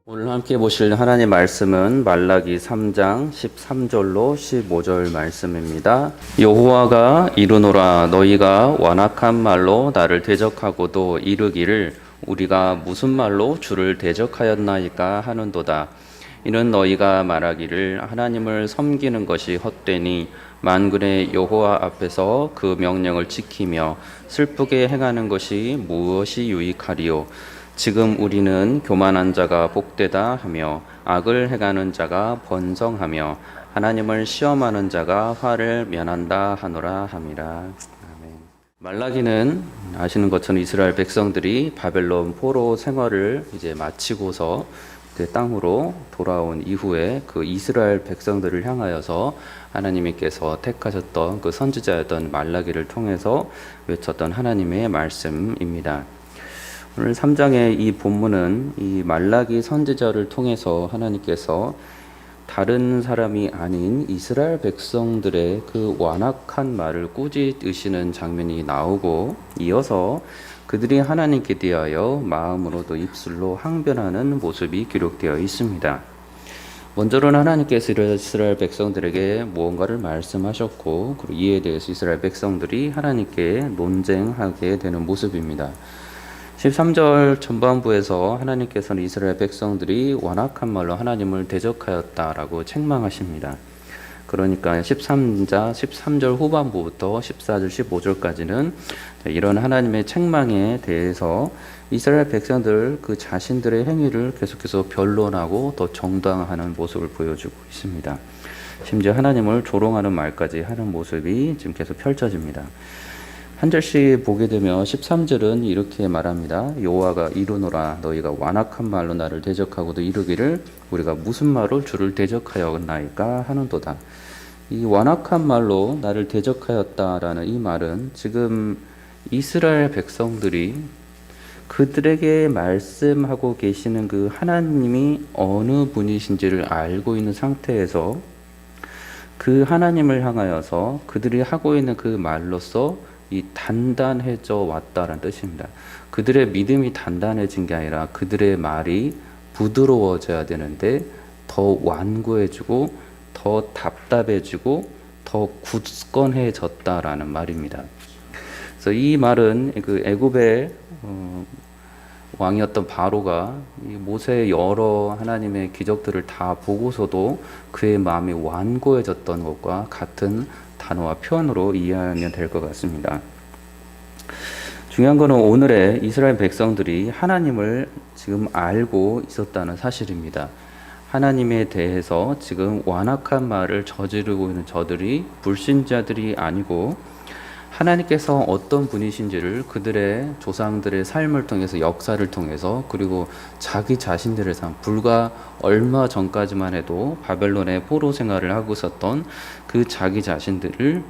오늘 함께 보실 하나님의 말씀은 말라기 3장 13절로 15절 말씀입니다. 여호와가 이르노라 너희가 완악한 말로 나를 대적하고도 이르기를 우리가 무슨 말로 주를 대적하였나이까 하는도다. 이는 너희가 말하기를 하나님을 섬기는 것이 헛되니 만군의 여호와 앞에서 그 명령을 지키며 슬프게 행하는 것이 무엇이 유익하리요. 지금 우리는 교만한 자가 복되다 하며 악을 행하는 자가 번성하며 하나님을 시험하는 자가 화를 면한다 하노라 함이라. 아멘. 말라기는 아시는 것처럼 이스라엘 백성들이 바벨론 포로 생활을 이제 마치고서 그 땅으로 돌아온 이후에 그 이스라엘 백성들을 향하여서 하나님께서 택하셨던 그 선지자였던 말라기를 통해서 외쳤던 하나님의 말씀입니다. 오늘 3장의 이 본문은 이 말라기 선지자를 통해서 하나님께서 다른 사람이 아닌 이스라엘 백성들의 그 완악한 말을 꾸짖으시는 장면이 나오고 이어서 그들이 하나님께 대하여 마음으로도 입술로 항변하는 모습이 기록되어 있습니다. 먼저는 하나님께서 이스라엘 백성들에게 무언가를 말씀하셨고 그리고 이에 대해서 이스라엘 백성들이 하나님께 논쟁하게 되는 모습입니다. 13절 전반부에서 하나님께서는 이스라엘 백성들이 완악한 말로 하나님을 대적하였다라고 책망하십니다. 그러니까 13절 후반부부터 14절 15절까지는 이런 하나님의 책망에 대해서 이스라엘 백성들 그 자신들의 행위를 계속해서 변론하고 더 정당화하는 모습을 보여주고 있습니다. 심지어 하나님을 조롱하는 말까지 하는 모습이 지금 계속 펼쳐집니다. 한 절씩 보게 되면 13절은 이렇게 말합니다. 여호와가 이르노라 너희가 완악한 말로 나를 대적하고도 이르기를 우리가 무슨 말로 주를 대적하였나이까 하는도다. 이 완악한 말로 나를 대적하였다라는 이 말은 지금 이스라엘 백성들이 그들에게 말씀하고 계시는 그 하나님이 어느 분이신지를 알고 있는 상태에서 그 하나님을 향하여서 그들이 하고 있는 그 말로써 이 단단해져 왔다라는 뜻입니다. 그들의 믿음이 단단해진 게 아니라 그들의 말이 부드러워져야 되는데 더 완고해지고 더 답답해지고 더 굳건해졌다라는 말입니다. 그래서 이 말은 그 애굽의 왕이었던 바로가 모세의 여러 하나님의 기적들을 다 보고서도 그의 마음이 완고해졌던 것과 같은 단어와 표현으로 이해하면 될 것 같습니다. 중요한 것은 오늘의 이스라엘 백성들이 하나님을 지금 알고 있었다는 사실입니다. 하나님에 대해서 지금 완악한 말을 저지르고 있는 저들이 불신자들이 아니고 하나님께서 어떤 분이신지를 그들의 조상들의 삶을 통해서 역사를 통해서 그리고 자기 자신들의 삶 불과 얼마 전까지만 해도 바벨론의 포로 생활을 하고 있었던 그 자기 자신들을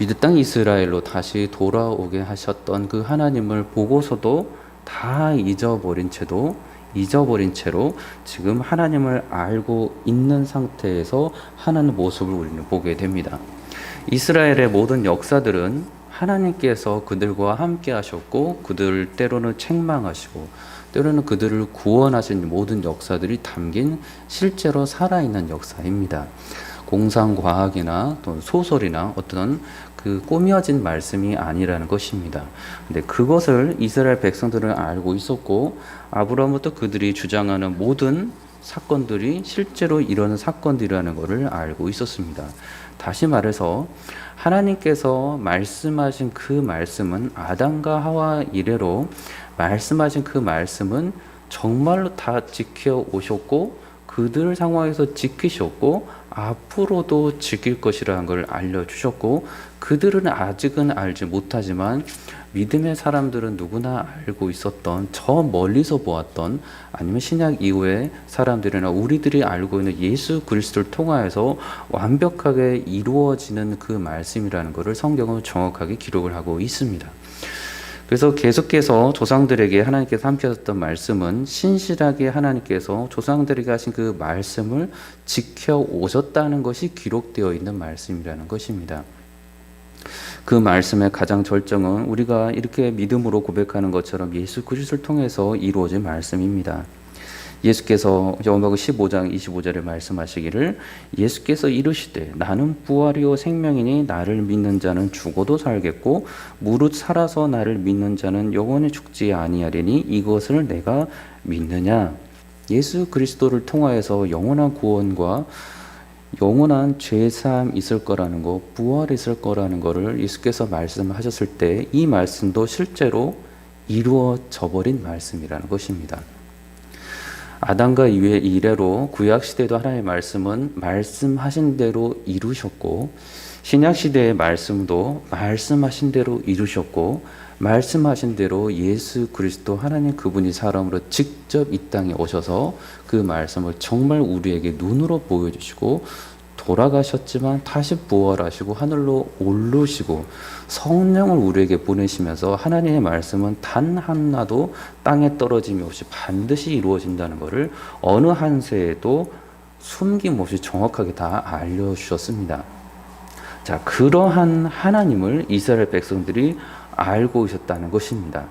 유대 땅 이스라엘로 다시 돌아오게 하셨던 그 하나님을 보고서도 다 잊어버린 채로 지금 하나님을 알고 있는 상태에서 하나님 모습을 우리는 보게 됩니다. 이스라엘의 모든 역사들은 하나님께서 그들과 함께 하셨고 그들을 때로는 책망하시고 때로는 그들을 구원하신 모든 역사들이 담긴 실제로 살아있는 역사입니다. 공상과학이나 또 소설이나 어떤 그 꾸며진 말씀이 아니라는 것입니다. 근데 그것을 이스라엘 백성들은 알고 있었고 아브라함부터 그들이 주장하는 모든 사건들이 실제로 이런 사건들이라는 것을 알고 있었습니다. 다시 말해서 하나님께서 말씀하신 그 말씀은 아담과 하와 이래로 말씀하신 그 말씀은 정말로 다 지켜 오셨고 그들 상황에서 지키셨고 앞으로도 지킬 것이라는 걸 알려주셨고 그들은 아직은 알지 못하지만 믿음의 사람들은 누구나 알고 있었던 저 멀리서 보았던 아니면 신약 이후의 사람들이나 우리들이 알고 있는 예수 그리스도를 통하여서 완벽하게 이루어지는 그 말씀이라는 것을 성경은 정확하게 기록을 하고 있습니다. 그래서 계속해서 조상들에게 하나님께서 함께 하셨던 말씀은 신실하게 하나님께서 조상들에게 하신 그 말씀을 지켜 오셨다는 것이 기록되어 있는 말씀이라는 것입니다. 그 말씀의 가장 절정은 우리가 이렇게 믿음으로 고백하는 것처럼 예수 그리스도를 통해서 이루어진 말씀입니다. 예수께서 요한복음 15장 25절에 말씀하시기를 예수께서 이르시되 나는 부활이요 생명이니 나를 믿는 자는 죽어도 살겠고 무릇 살아서 나를 믿는 자는 영원히 죽지 아니하리니 이것을 내가 믿느냐. 예수 그리스도를 통하여서 영원한 구원과 영원한 죄사함 있을 거라는 거, 부활 있을 거라는 거를 예수께서 말씀하셨을 때 이 말씀도 실제로 이루어져 버린 말씀이라는 것입니다. 아담과 이후의 이래로 구약시대도 하나님의 말씀은 말씀하신 대로 이루셨고 신약시대의 말씀도 말씀하신 대로 이루셨고 말씀하신 대로 예수 그리스도 하나님 그분이 사람으로 직접 이 땅에 오셔서 그 말씀을 정말 우리에게 눈으로 보여주시고 돌아가셨지만 다시 부활하시고 하늘로 오르시고 성령을 우리에게 보내시면서 하나님의 말씀은 단 하나도 땅에 떨어짐이 없이 반드시 이루어진다는 것을 어느 한 세에도 숨김없이 정확하게 다 알려주셨습니다. 자, 그러한 하나님을 이스라엘 백성들이 알고 있었다는 것입니다.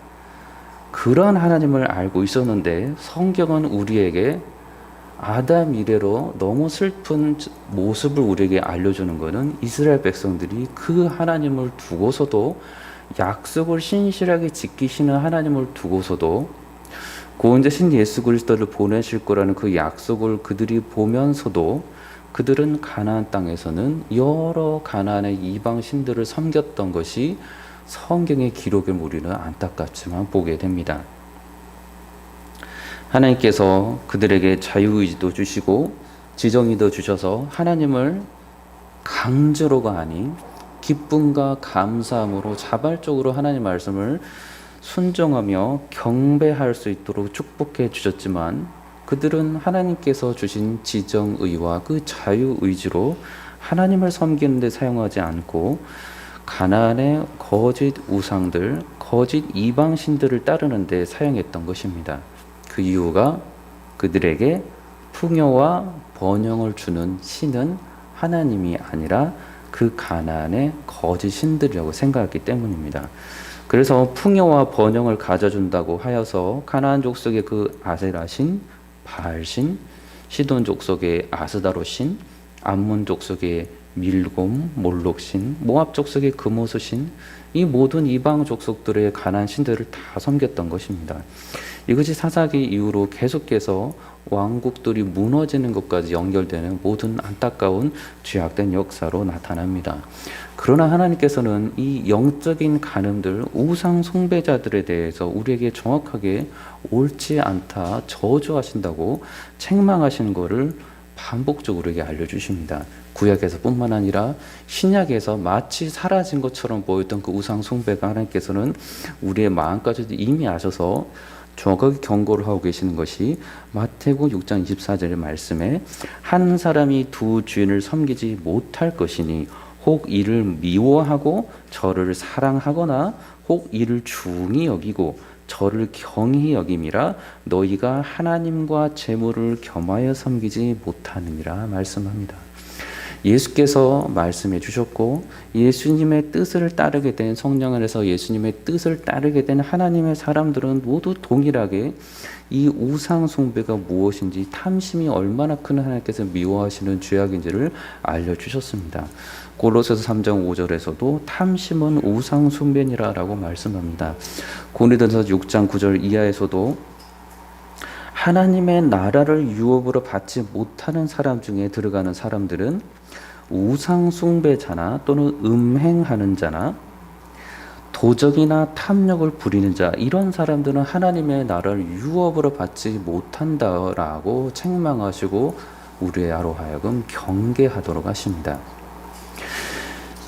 그러한 하나님을 알고 있었는데 성경은 우리에게 아담 이래로 너무 슬픈 모습을 우리에게 알려주는 것은 이스라엘 백성들이 그 하나님을 두고서도 약속을 신실하게 지키시는 하나님을 두고서도 구원자신 예수 그리스도를 보내실 거라는 그 약속을 그들이 보면서도 그들은 가나안 땅에서는 여러 가나안의 이방 신들을 섬겼던 것이 성경의 기록을 우리는 안타깝지만 보게 됩니다. 하나님께서 그들에게 자유의지도 주시고 지정의도 주셔서 하나님을 강제로가 아닌 기쁨과 감사함으로 자발적으로 하나님 말씀을 순종하며 경배할 수 있도록 축복해 주셨지만 그들은 하나님께서 주신 지정의와 그 자유의지로 하나님을 섬기는 데 사용하지 않고 가나안의 거짓 우상들, 거짓 이방신들을 따르는 데 사용했던 것입니다. 그 이유가 그들에게 풍요와 번영을 주는 신은 하나님이 아니라 그 가나안의 거짓 신들이라고 생각했기 때문입니다. 그래서 풍요와 번영을 가져준다고 하여서 가나안 족속의 그 아세라신, 바알신, 시돈 족속의 아스다롯신, 암몬 족속의 밀곰, 몰록신, 모압 족속의 그모스신, 이 모든 이방 족속들의 가나안 신들을 다 섬겼던 것입니다. 이것이 사사기 이후로 계속해서 왕국들이 무너지는 것까지 연결되는 모든 안타까운 죄악된 역사로 나타납니다. 그러나 하나님께서는 이 영적인 간음들, 우상 숭배자들에 대해서 우리에게 정확하게 옳지 않다, 저주하신다고 책망하시는 것을 반복적으로 우리에게 알려주십니다. 구약에서 뿐만 아니라 신약에서 마치 사라진 것처럼 보였던 그 우상 숭배가 하나님께서는 우리의 마음까지도 이미 아셔서 정확하게 경고를 하고 계시는 것이 마태복음 6장 24절의 말씀에 한 사람이 두 주인을 섬기지 못할 것이니 혹 이를 미워하고 저를 사랑하거나 혹 이를 중히 여기고 저를 경히 여김이라 너희가 하나님과 재물을 겸하여 섬기지 못하느니라 말씀합니다. 예수께서 말씀해 주셨고 예수님의 뜻을 따르게 된 성령 안에서 예수님의 뜻을 따르게 된 하나님의 사람들은 모두 동일하게 이 우상 숭배가 무엇인지 탐심이 얼마나 큰 하나님께서 미워하시는 죄악인지를 알려주셨습니다. 골로새서 3장 5절에서도 탐심은 우상 숭배니라라고 말씀합니다. 고린도전서 6장 9절 이하에서도 하나님의 나라를 유업으로 받지 못하는 사람 중에 들어가는 사람들은 우상 숭배자나 또는 음행하는 자나 도적이나 탐욕을 부리는 자, 이런 사람들은 하나님의 나라를 유업으로 받지 못한다라고 책망하시고 우리로 하여금 경계하도록 하십니다.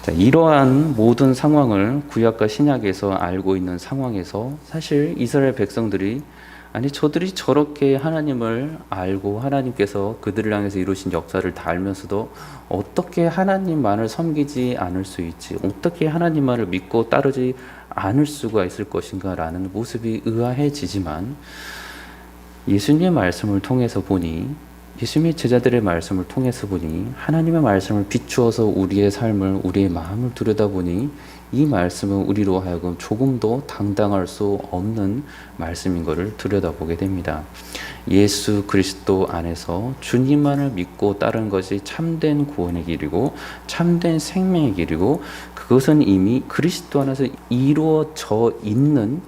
자, 이러한 모든 상황을 구약과 신약에서 알고 있는 상황에서 사실 이스라엘 백성들이 아니 저들이 저렇게 하나님을 알고 하나님께서 그들을 향해서 이루신 역사를 다 알면서도 어떻게 하나님만을 섬기지 않을 수 있지, 어떻게 하나님만을 믿고 따르지 않을 수가 있을 것인가라는 모습이 의아해지지만 예수님의 말씀을 통해서 보니 예수님의 제자들의 말씀을 통해서 보니 하나님의 말씀을 비추어서 우리의 삶을 우리의 마음을 들여다보니 이 말씀은 우리로 하여금 조금도 당당할 수 없는 말씀인 것을 들여다보게 됩니다. 예수 그리스도 안에서 주님만을 믿고 따르는 것이 참된 구원의 길이고 참된 생명의 길이고 그것은 이미 그리스도 안에서 이루어져 있는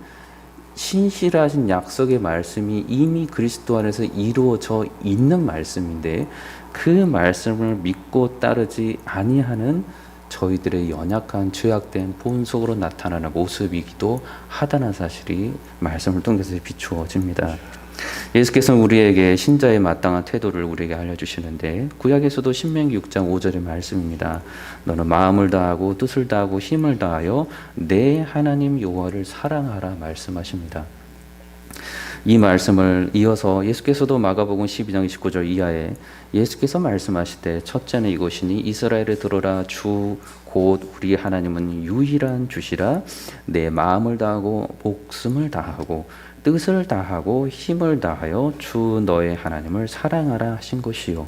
신실하신 약속의 말씀이 이미 그리스도 안에서 이루어져 있는 말씀인데 그 말씀을 믿고 따르지 아니하는 저희들의 연약한 죄악된 본속으로 나타나는 모습이기도 하다는 사실이 말씀을 통해서 비추어집니다. 예수께서는 우리에게 신자의 마땅한 태도를 우리에게 알려주시는데 구약에서도 신명기 6장 5절의 말씀입니다. 너는 마음을 다하고 뜻을 다하고 힘을 다하여 내 하나님 여호와를 사랑하라 말씀하십니다. 이 말씀을 이어서 예수께서도 마가복음 12장 29절 이하에 예수께서 말씀하시되 첫째는 이것이니 이스라엘에 들어라 주 곧 우리 하나님은 유일한 주시라 내 마음을 다하고 목숨을 다하고 뜻을 다하고 힘을 다하여 주 너의 하나님을 사랑하라 하신 것이요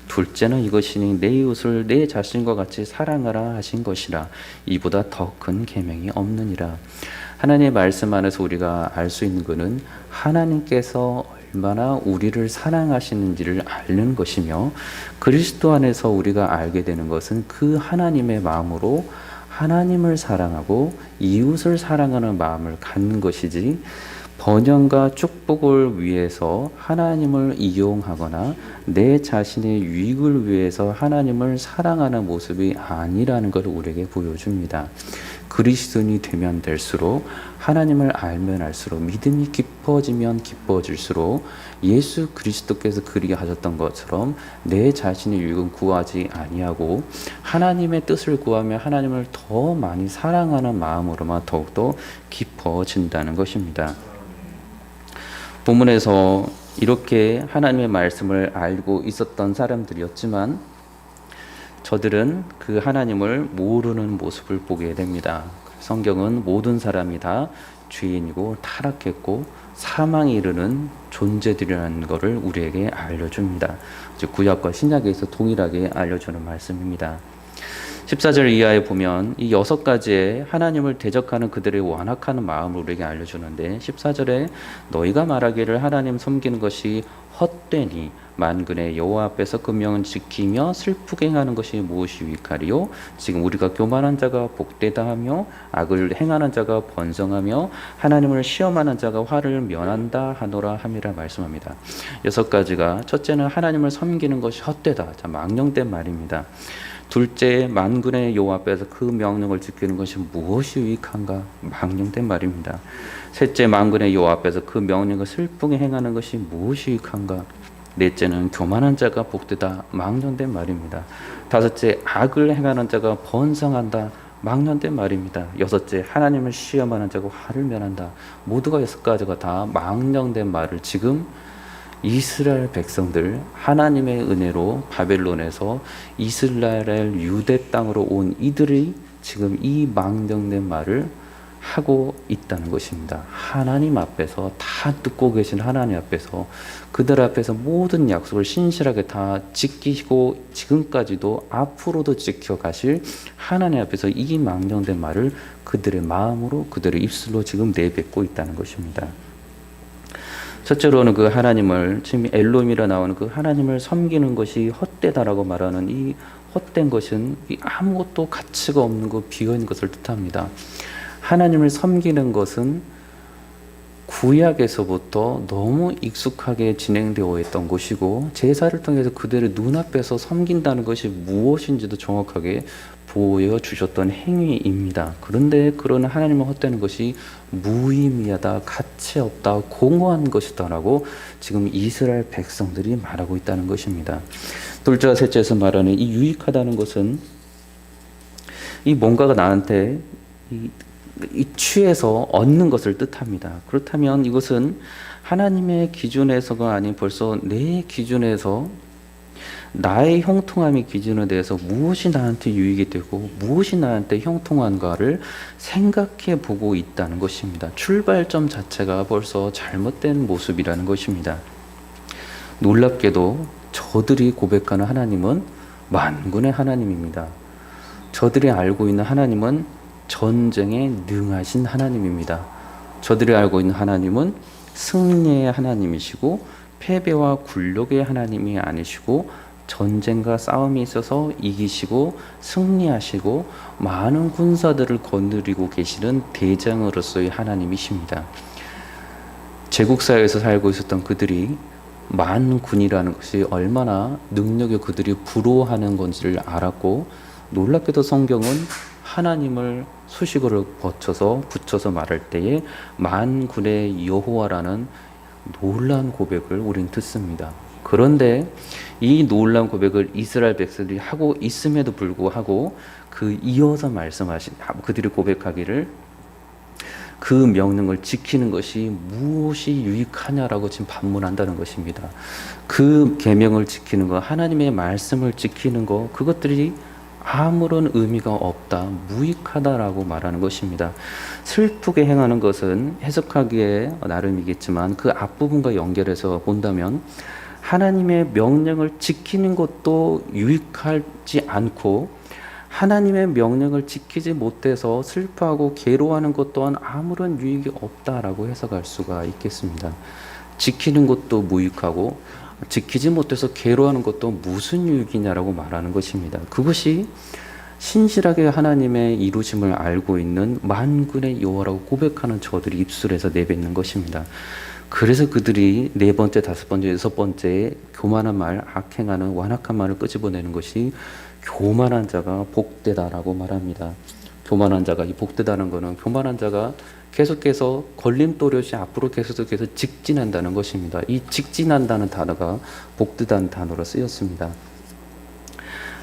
둘째는 이것이니 내 이웃을 내 자신과 같이 사랑하라 하신 것이라 이보다 더 큰 계명이 없느니라. 하나님의 말씀 안에서 우리가 알 수 있는 것은 하나님께서 얼마나 우리를 사랑하시는지를 아는 것이며 그리스도 안에서 우리가 알게 되는 것은 그 하나님의 마음으로 하나님을 사랑하고 이웃을 사랑하는 마음을 갖는 것이지 번영과 축복을 위해서 하나님을 이용하거나 내 자신의 유익을 위해서 하나님을 사랑하는 모습이 아니라는 것을 우리에게 보여줍니다. 그리스도인이 되면 될수록 하나님을 알면 알수록 믿음이 깊어지면 깊어질수록 예수 그리스도께서 그리게 하셨던 것처럼 내 자신의 유익은 구하지 아니하고 하나님의 뜻을 구하며 하나님을 더 많이 사랑하는 마음으로만 더욱더 깊어진다는 것입니다. 본문에서 이렇게 하나님의 말씀을 알고 있었던 사람들이었지만 저들은 그 하나님을 모르는 모습을 보게 됩니다. 성경은 모든 사람이 다 죄인이고 타락했고 사망에 이르는 존재들이라는 것을 우리에게 알려줍니다. 즉 구약과 신약에서 동일하게 알려주는 말씀입니다. 14절 이하에 보면 이 6가지의 하나님을 대적하는 그들의 완악한 마음을 우리에게 알려주는데 14절에 너희가 말하기를 하나님 섬기는 것이 헛되니 만군의 여호와 앞에서 그 명은 지키며 슬프게 행하는 것이 무엇이 유익하리요? 지금 우리가 교만한 자가 복되다 하며 악을 행하는 자가 번성하며 하나님을 시험하는 자가 화를 면한다 하노라 함이라 말씀합니다. 6가지가 첫째는 하나님을 섬기는 것이 헛되다. 자, 망령된 말입니다. 둘째, 만군의 여호와 앞에서 그 명령을 지키는 것이 무엇이 유익한가? 망령된 말입니다. 셋째, 만군의 여호와 앞에서 그 명령을 슬프게 행하는 것이 무엇이 유익한가? 넷째는 교만한 자가 복되다. 망령된 말입니다. 다섯째, 악을 행하는 자가 번성한다. 망령된 말입니다. 여섯째, 하나님을 시험하는 자가 화를 면한다. 모두가 6가지가 다 망령된 말을 지금 이스라엘 백성들 하나님의 은혜로 바벨론에서 이스라엘 유대 땅으로 온 이들이 지금 이 망령된 말을 하고 있다는 것입니다. 하나님 앞에서 다 듣고 계신 하나님 앞에서 그들 앞에서 모든 약속을 신실하게 다 지키시고 지금까지도 앞으로도 지켜가실 하나님 앞에서 이 망령된 말을 그들의 마음으로 그들의 입술로 지금 내뱉고 있다는 것입니다. 첫째로는 그 하나님을 지금 엘로힘이라 나오는 그 하나님을 섬기는 것이 헛되다라고 말하는 이 헛된 것은 아무것도 가치가 없는 것 비어있는 것을 뜻합니다. 하나님을 섬기는 것은 구약에서부터 너무 익숙하게 진행되어 있던 것이고 제사를 통해서 그들의 눈앞에서 섬긴다는 것이 무엇인지도 정확하게 보여주셨던 행위입니다. 그런데 그런 하나님을 헛되는 것이 무의미하다, 가치 없다, 공허한 것이다 라고 지금 이스라엘 백성들이 말하고 있다는 것입니다. 둘째와 셋째에서 말하는 이 유익하다는 것은 이 뭔가가 나한테 이 취해서 얻는 것을 뜻합니다. 그렇다면 이것은 하나님의 기준에서가 아닌 벌써 내 기준에서 나의 형통함의 기준에 대해서 무엇이 나한테 유익이 되고 무엇이 나한테 형통한가를 생각해 보고 있다는 것입니다. 출발점 자체가 벌써 잘못된 모습이라는 것입니다. 놀랍게도 저들이 고백하는 하나님은 만군의 하나님입니다. 저들이 알고 있는 하나님은 전쟁에 능하신 하나님입니다. 저들이 알고 있는 하나님은 승리의 하나님이시고 패배와 굴욕의 하나님이 아니시고 전쟁과 싸움이 있어서 이기시고 승리하시고 많은 군사들을 거느리고 계시는 대장으로서의 하나님이십니다. 제국사회에서 살고 있었던 그들이 만군이라는 것이 얼마나 능력에 그들이 부러워하는 건지를 알았고, 놀랍게도 성경은 하나님을 수식어를 붙여서 말할 때에 만군의 여호와라는 놀라운 고백을 우린 듣습니다. 그런데 이 놀라운 고백을 이스라엘 백성들이 하고 있음에도 불구하고 이어서 말씀하신 그들이 고백하기를 그 명령을 지키는 것이 무엇이 유익하냐라고 지금 반문한다는 것입니다. 그 계명을 지키는 것, 하나님의 말씀을 지키는 것, 그것들이 아무런 의미가 없다, 무익하다라고 말하는 것입니다. 슬프게 행하는 것은 해석하기에 나름이겠지만 그 앞부분과 연결해서 본다면 하나님의 명령을 지키는 것도 유익하지 않고 하나님의 명령을 지키지 못해서 슬퍼하고 괴로워하는 것 또한 아무런 유익이 없다라고 해석할 수가 있겠습니다. 지키는 것도 무익하고 지키지 못해서 괴로워하는 것도 무슨 유익이냐라고 말하는 것입니다. 그것이 신실하게 하나님의 이루심을 알고 있는 만군의 여호와라고 고백하는 저들이 입술에서 내뱉는 것입니다. 그래서 그들이 네 번째, 다섯 번째, 여섯 번째 교만한 말, 악행하는 완악한 말을 끄집어내는 것이 교만한 자가 복되다라고 말합니다. 교만한 자가, 이 복되다는 것은 교만한 자가 계속해서 걸림돌이 없이 앞으로 계속해서 직진한다는 것입니다. 이 직진한다는 단어가 복되다는 단어로 쓰였습니다.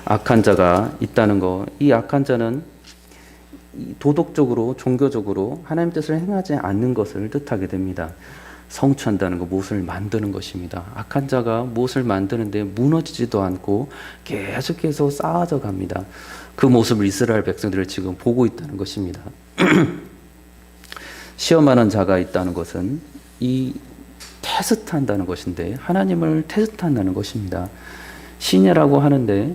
악한 자가 있다는 것, 이 악한 자는 도덕적으로, 종교적으로 하나님 뜻을 행하지 않는 것을 뜻하게 됩니다. 성취한다는 것, 무엇을 만드는 것입니다. 악한 자가 무엇을 만드는데 무너지지도 않고 계속해서 쌓아져 갑니다. 그 모습을 이스라엘 백성들을 지금 보고 있다는 것입니다. 시험하는 자가 있다는 것은 이 테스트한다는 것인데 하나님을 테스트한다는 것입니다. 신이라고 하는데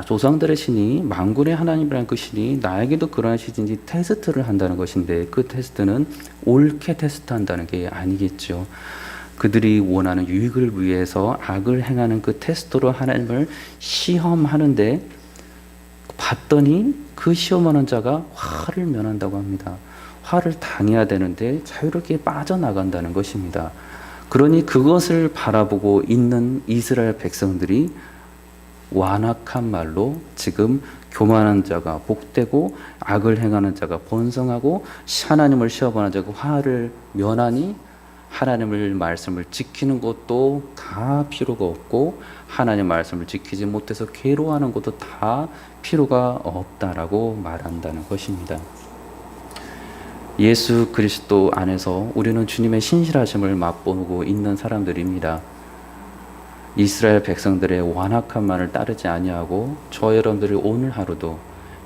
조상들의 신이 만군의 하나님이라는 그 신이 나에게도 그러한 신인지 테스트를 한다는 것인데 그 테스트는 옳게 테스트한다는 게 아니겠죠. 그들이 원하는 유익을 위해서 악을 행하는 그 테스트로 하나님을 시험하는데 봤더니 그 시험하는 자가 화를 면한다고 합니다. 화를 당해야 되는데 자유롭게 빠져나간다는 것입니다. 그러니 그것을 바라보고 있는 이스라엘 백성들이 완악한 말로 지금 교만한 자가 복되고 악을 행하는 자가 번성하고 하나님을 시험하는 자가 화를 면하니 하나님의 말씀을 지키는 것도 다 필요가 없고 하나님의 말씀을 지키지 못해서 괴로워하는 것도 다 필요가 없다라고 말한다는 것입니다. 예수 그리스도 안에서 우리는 주님의 신실하심을 맛보고 있는 사람들입니다. 이스라엘 백성들의 완악한 말을 따르지 아니하고 저 여러분들이 오늘 하루도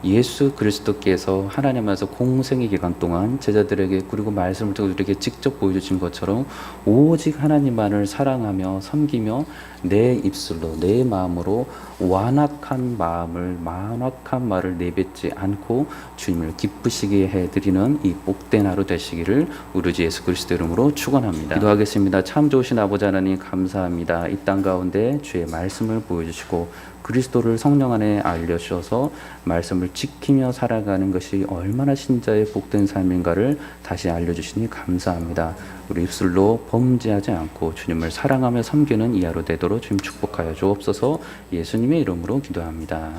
예수 그리스도께서 하나님 안에서 공생의 기간 동안 제자들에게 그리고 말씀을 통해 우리에게 직접 보여주신 것처럼 오직 하나님만을 사랑하며 섬기며 내 입술로 내 마음으로 완악한 말을 내뱉지 않고 주님을 기쁘시게 해드리는 이 복된 하루 되시기를 우리 주 예수 그리스도 이름으로 축원합니다. 기도하겠습니다. 참 좋으신 아버지 하나님 감사합니다. 이 땅 가운데 주의 말씀을 보여주시고 그리스도를 성령 안에 알려주셔서 말씀을 지키며 살아가는 것이 얼마나 신자의 복된 삶인가를 다시 알려주시니 감사합니다. 우리 입술로 범죄하지 않고 주님을 사랑하며 섬기는 이 하루 되도록 주님 축복하여 주옵소서. 예수님의 이름으로 기도합니다.